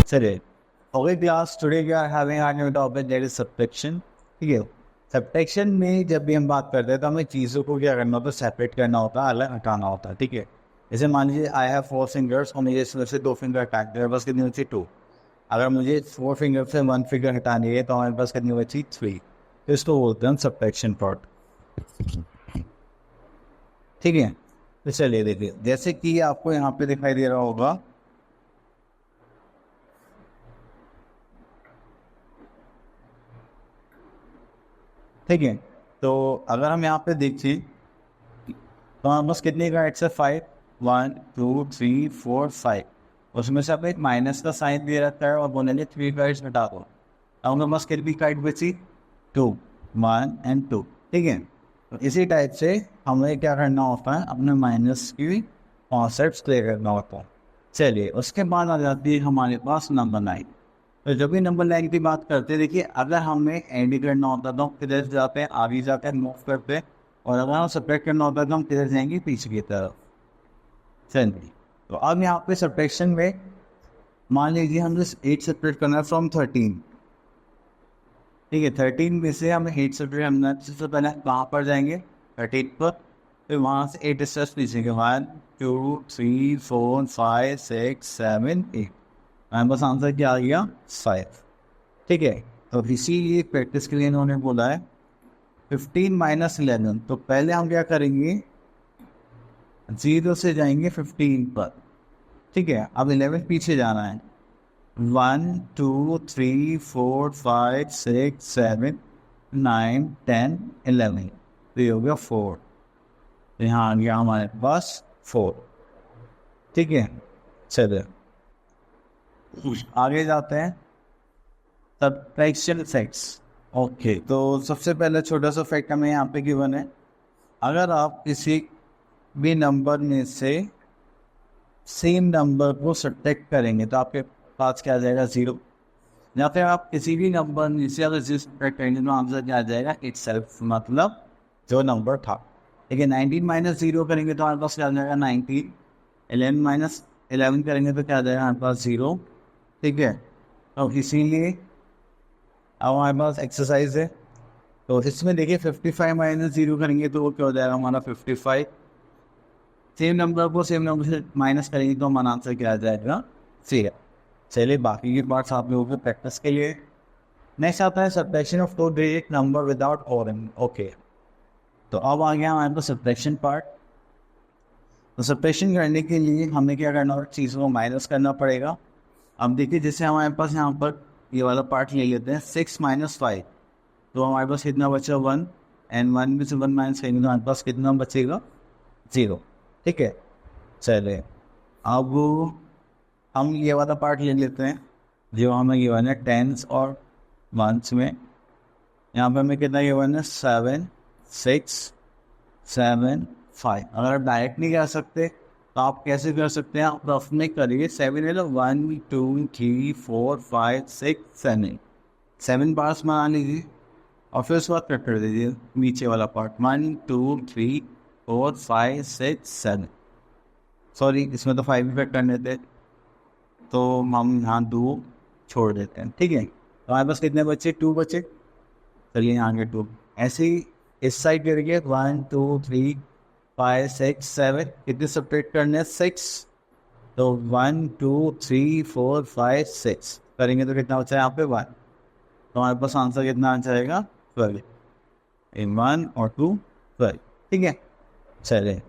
चलिए, okay class, today we are having our new topic that is subtraction. ठीक है, subtraction में जब भी हम बात करते हैं तो हमें चीज़ों को क्या करना होता है, सेपरेट करना होता है, अलग हटाना होता है। ठीक है, जैसे मान लीजिए आई हैव 4 फिंगर्स और मुझे इसमें से 2 फिंगर हटाने, मेरे पास कितनी बची 2। अगर मुझे 4 फिंगर से 1 फिंगर हटानी है तो हमारे पास कितनी बची 3। तो इसको बोलते हैं सब्ट्रैक्शन पार्ट। ठीक है, तो चलिए देखिए, जैसे कि आपको यहाँ पे दिखाई दे रहा होगा, ठीक है। तो अगर हम यहाँ पे देखिए तो हमारे पास कितने गाइड्स है, 5, 1 2 3 4 5। उसमें से अब एक माइनस का साइन दे रखा है और बोलेंगे 3 गाइड्स हटा दो। अब हमारे पास कितनी गाइड बची, 2, 1 एंड 2। ठीक है, तो इसी टाइप से हमें क्या करना होता है, अपने माइनस की कॉन्सेप्ट क्लियर करना होता है। चलिए, उसके बाद आ जाती है हमारे पास नंबर 9। तो जब भी नंबर 9 की बात करते हैं, देखिए अगर हमें एड करना होता तो हम किधर जाते हैं, आगे जाते हैं, मूव करते हैं। और अगर हम सब्ट्रैक्ट करना होता तो हम किधर जाएंगे, पीछे की तरफ। चलिए, तो अब यहाँ पे सब्ट्रैक्शन में मान लीजिए हमें 8 सब्ट्रैक्ट करना है फ्रॉम 13। ठीक है, 13 में से हमें 8 सब्ट्रैक्ट करना है। सबसे पहले कहाँ पर जाएंगे, 13 पर। फिर वहाँ से 8 स्टेप्स लीजिएगा, 1 2 3 4 5 6 7 8। हमारे पास आंसर क्या आ गया, 5। ठीक है, तो इसीलिए प्रैक्टिस के लिए इन्होंने बोला है 15 माइनस 11। तो पहले हम क्या करेंगे, 0 से जाएंगे 15 पर। ठीक है, अब 11 पीछे जाना है, 1 2 3 4 5 6 7 9 10 11। तो ये हो गया 4। तो यहाँ आ गया हमारे पास 4। ठीक है, चलिए आगे जाते हैं, सब्ट्रैक्शन फैक्ट्स। ओके, तो सबसे पहले छोटा सा फैक्ट हमें यहाँ पे गिवन है। अगर आप किसी भी नंबर में से सेम नंबर को सब्ट्रैक्ट करेंगे तो आपके पास क्या आ जाएगा, 0। या फिर आप किसी भी नंबर में से अगर 0 सब्ट्रैक्ट करेंगे तो आंसर क्या आ जाएगा, इटसेल्फ, मतलब जो नंबर था। ठीक है, 19 माइनस 0 करेंगे तो हमारे पास क्या आ जाएगा, 19। 11 माइनस 11 करेंगे तो क्या आ जाएगा हमारे पास, 0। ठीक है, तो इसीलिए अब हमारे पास एक्सरसाइज है। तो इसमें देखिए 55 माइनस 0 करेंगे तो वो क्या हो जाएगा हमारा 55। सेम नंबर को सेम नंबर से माइनस करेंगे तो हमारा आंसर क्या आ जाएगा, 6। चलिए, बाकी के पार्ट्स आप लोगों के प्रैक्टिस के लिए। नेक्स्ट आता है subtraction of 2 digit number without O-ring. Okay, तो अब आ गया हमारे पास सब्ट्रैक्शन पार्ट। तो सब्ट्रैक्शन करने के लिए हमें क्या करना होगा, चीज़ों को माइनस करना पड़ेगा। अब देखिए, जैसे हमारे पास यहाँ पर ये वाला पार्ट ले लेते हैं, 6 माइनस 5। तो हमारे पास कितना बचा, 1। एंड 1 में से 1 माइनस करेंगे तो हमारे पास कितना बचेगा, 0। ठीक है, चलिए अब हम ये वाला पार्ट ले लेते हैं जो हमें गिवन है टेंस और वंस में। यहाँ पे हमें कितना गिवन है, 7 6 7 5। अगर आप डायरेक्ट नहीं कर सकते तो आप कैसे कर सकते हैं, आप रफ में करिए। 7 है, 1 2 3 4 5 6 7 7 पार्ट्स बना लीजिए और फिर उसके बाद कट कर दीजिए नीचे वाला पार्ट, 1 2 3 4 5 6 7। सॉरी, इसमें तो 5 इफेक्ट करने थे तो हम यहाँ 2 छोड़ देते हैं। ठीक है, तो हमारे पास कितने बच्चे, 2 बचे। चलिए यहाँ के 2 ऐसे ही इस साइड करेंगे, 1 2 3 5 6 7। कितने सब्ट्रैक्ट करने, 6। तो 1 2 3 4 5 6 करेंगे तो कितना बचा है यहाँ पे, 1। तो हमारे पास आंसर कितना आ जाएगा, 12। इन 1 और 2 12। ठीक है, चलिए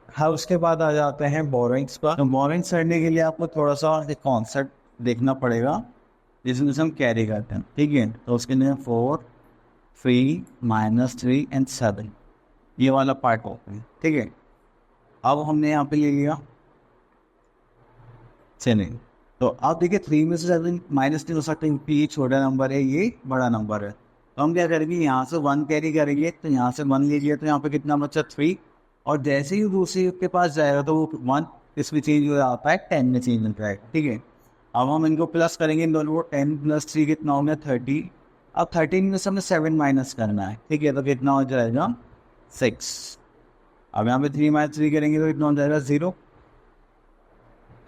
हाँ, उसके बाद आ जाते हैं बोरिंग्स पर। तो बोरिंग्स करने के लिए आपको थोड़ा सा एक कॉन्सेप्ट देखना पड़ेगा जिसमें से हम कैरी करते हैं। ठीक है, तो उसके लिए 4 3 -3 एंड 7 ये वाला पार्ट होता है। ठीक है, अब हमने यहाँ पे ले लिया। चलिए, तो आप देखिए 3 में से 7 माइनस नहीं हो सकता क्योंकि ये छोटा नंबर है, ये बड़ा नंबर है। तो हम क्या करेंगे, यहाँ से 1 कैरी करेंगे, तो यहाँ से 1 ले लिया तो यहाँ पे कितना बचा, 3। और जैसे ही दूसरे के पास जाएगा तो वो 1 इसमें चेंज हो जाता है, 10 में चेंज हो जाएगा। ठीक है, अब हम इनको प्लस करेंगे, इन दोनों को, 10 + 3 कितना हो गया, 30। अब 13 में से हमें 7 माइनस करना है। ठीक है, तो कितना हो जाएगा, 6। अब यहाँ पे 3 - 3 करेंगे तो कितना हो जाएगा, 0।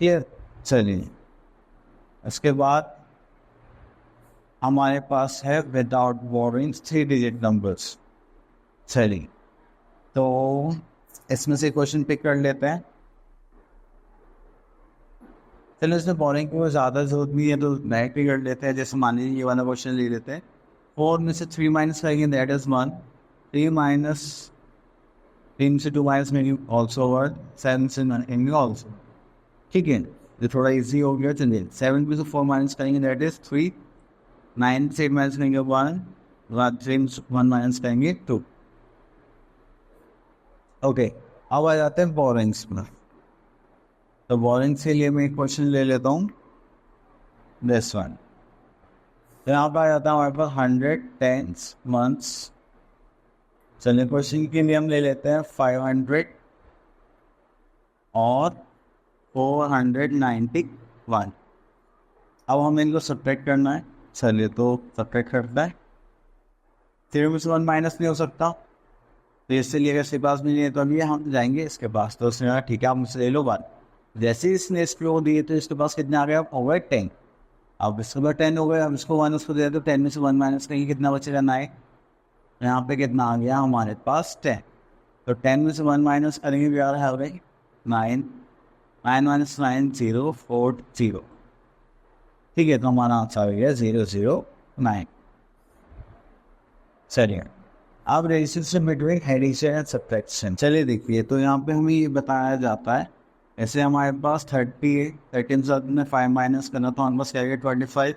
ठीक है, चलिए इसके बाद हमारे पास है विदाउट बोरिंग 3 डिजिट नंबर्स। चलिए तो इसमें से क्वेश्चन पिक कर लेते हैं। चलो इसमें बोरिंग की ज़्यादा जरूरत नहीं है तो डायरेक्ट ही कर लेते हैं। जैसे मान लीजिए ये वाला क्वेश्चन ले लेते हैं, 4 में से 3 माइनस करेंगे दैट इज 1, 3 माइनस 3 से 2 माइनस में ऑल्सो 1, 7 से में ऑल्सो। ठीक है, ये थोड़ा इजी हो गया। चलिए 7 में से 4 माइनस करेंगे दैट इज 3, 9 से 8 माइनस करेंगे 1, 3 से 1 माइनस करेंगे 2। ओके, अब आ जाते हैं बोरिंग्स में। तो बोरिंग के लिए मैं एक क्वेश्चन ले लेता हूँ, दिस वन। तो यहाँ पर आ जाता है हमारे पास 110 मंथ्स। चलिए क्वेश्चन के लिए हम ले लेते हैं 500 और 491। अब हमें इनको सब्ट्रैक्ट करना है। चलिए तो सब्ट्रैक्ट करता है। 3 में से 1 माइनस नहीं हो सकता, तो इसलिए इसके पास भी नहीं है तो अभी हम जाएंगे इसके पास। तो उसने कहा ठीक है आप मुझसे ले लो बात। जैसे ही इसने इसको दिए तो इसके पास कितना आ गया, ओवर 10। अब इसके बाद 10 हो गया, अब इसको 1 उसको दे तो 10 में से 1 माइनस करेंगे कितना बचेगा 9। यहाँ पे कितना आ गया हमारे पास 10। तो 10 में से 1 माइनस करेंगे भी आ रहा है 9, 9 माइनस 9 0 4 0। ठीक है, तो हमारा आंसर आ गया 009। चलिए अब relationship between addition and subtraction. चलिए देखिए, तो यहाँ पे हमें ये बताया जाता है ऐसे हमारे पास 30 है, 13 से में 5 माइनस करना तो हमारे पास क्या है 25,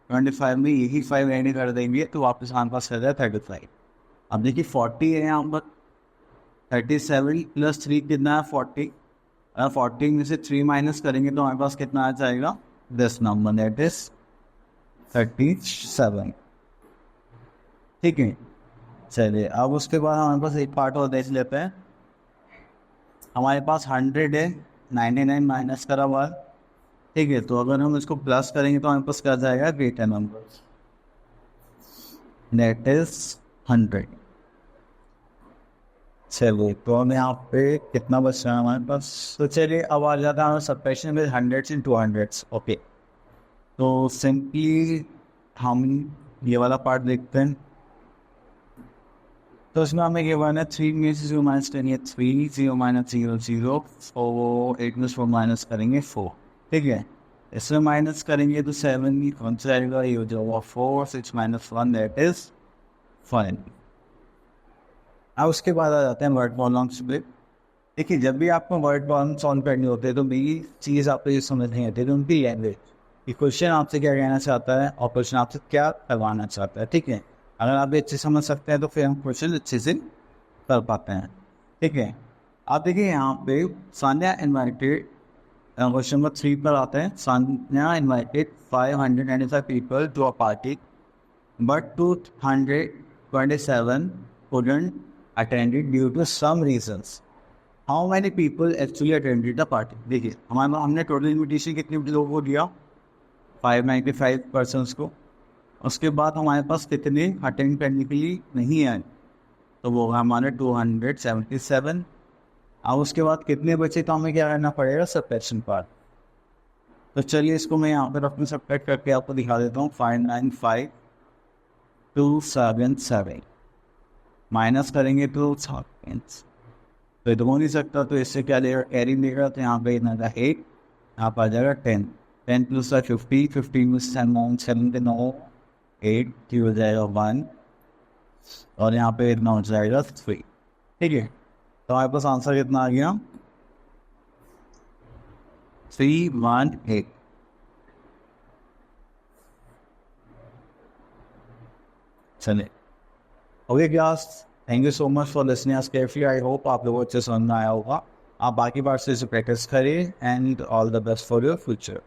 25 में यही 5 ऐड कर देंगे तो वापस हमारे पास आ जाए 35। अब देखिए 40 है यहाँ पर, 37 प्लस 3 कितना है 40। अगर 40 में से 3 माइनस करेंगे तो हमारे पास कितना आ जाएगा, दिस नंबर दैट इज 37। ठीक है, चलिए अब उसके बाद हमारे पास एक पार्ट और देख लेते हैं। हमारे पास 100 है, 99 माइनस करा हुआ। ठीक है, तो अगर हम इसको प्लस करेंगे तो हमारे पास क्या जाएगा ग्रेटर नंबर दैट इज 100। चलिए तो हम यहाँ पे कितना बच रहा है हमारे पास। तो चलिए अब आ जाता है हमारे सब्ट्रैक्शन में 100 एंड 200। ओके, तो सिंपली हम ये वाला पार्ट देखते हैं। तो इसमें हमें ये वन है 3 में से 0 माइनस करेंगे 3, 0 माइनस 0 0, 4 8 में 4 माइनस करेंगे 4। ठीक है, इसमें माइनस करेंगे तो 7 कौन सा आएगा, ये हो जाएगा 4, 6 माइनस 1 दैट इज 5। अब उसके बाद आ जाते हैं वर्ड प्रॉब्लम स्प्लिट। देखिए जब भी आपको वर्ड प्रॉब्लम सॉल्व करनी होती है तो मेरी चीज़ आपको ये समझ नहीं आती है, तो उनकी लैंग्वेज कि क्वेश्चन आपसे क्या कहना चाहता है और क्वेश्चन आपसे क्या करवाना चाहता है। ठीक है, अगर आप ये अच्छे समझ सकते हैं तो फिर हम क्वेश्चन अच्छे से कर पाते हैं। ठीक है, आप देखिए यहाँ पे सान्या इन्वाइटेड, क्वेश्चन नंबर 3 पर आते हैं। Sanya invited 595 people to a party but 227 couldn't attend it due to some reasons. How many people actually attended the party? देखिए हमने टोटल इन्विटेशन कितने लोगों को दिया, 595 पर्सनस को। उसके बाद हमारे पास कितने अटेंड करने के लिए नहीं आए, तो वो हमारे 277। अब उसके बाद कितने बचे तो हमें क्या करना पड़ेगा, सब्ट्रैक्शन पार्ट। तो चलिए इसको मैं यहाँ पर अपने सब्ट्रैक्ट करके आपको दिखा देता हूँ। 595 277 माइनस करेंगे तो ये तो हो नहीं सकता, तो इससे क्या लेगा कैरी लेगा। तो यहाँ पे इतना था 8, यहाँ पर आ जाएगा 10, 10 प्लस 50, 15 में 7 के 9, 8 की हो जाएगा 1 और यहाँ पे इतना हो जाएगा 3। ठीक है, तो हमारे पास आंसर कितना आ गया 318। चलिए okay class, thank you so much for listening us carefully. I hope आप लोगों को अच्छे समझ में आया होगा। आप बाकी बार से इसे प्रैक्टिस करिए and all the best for your future.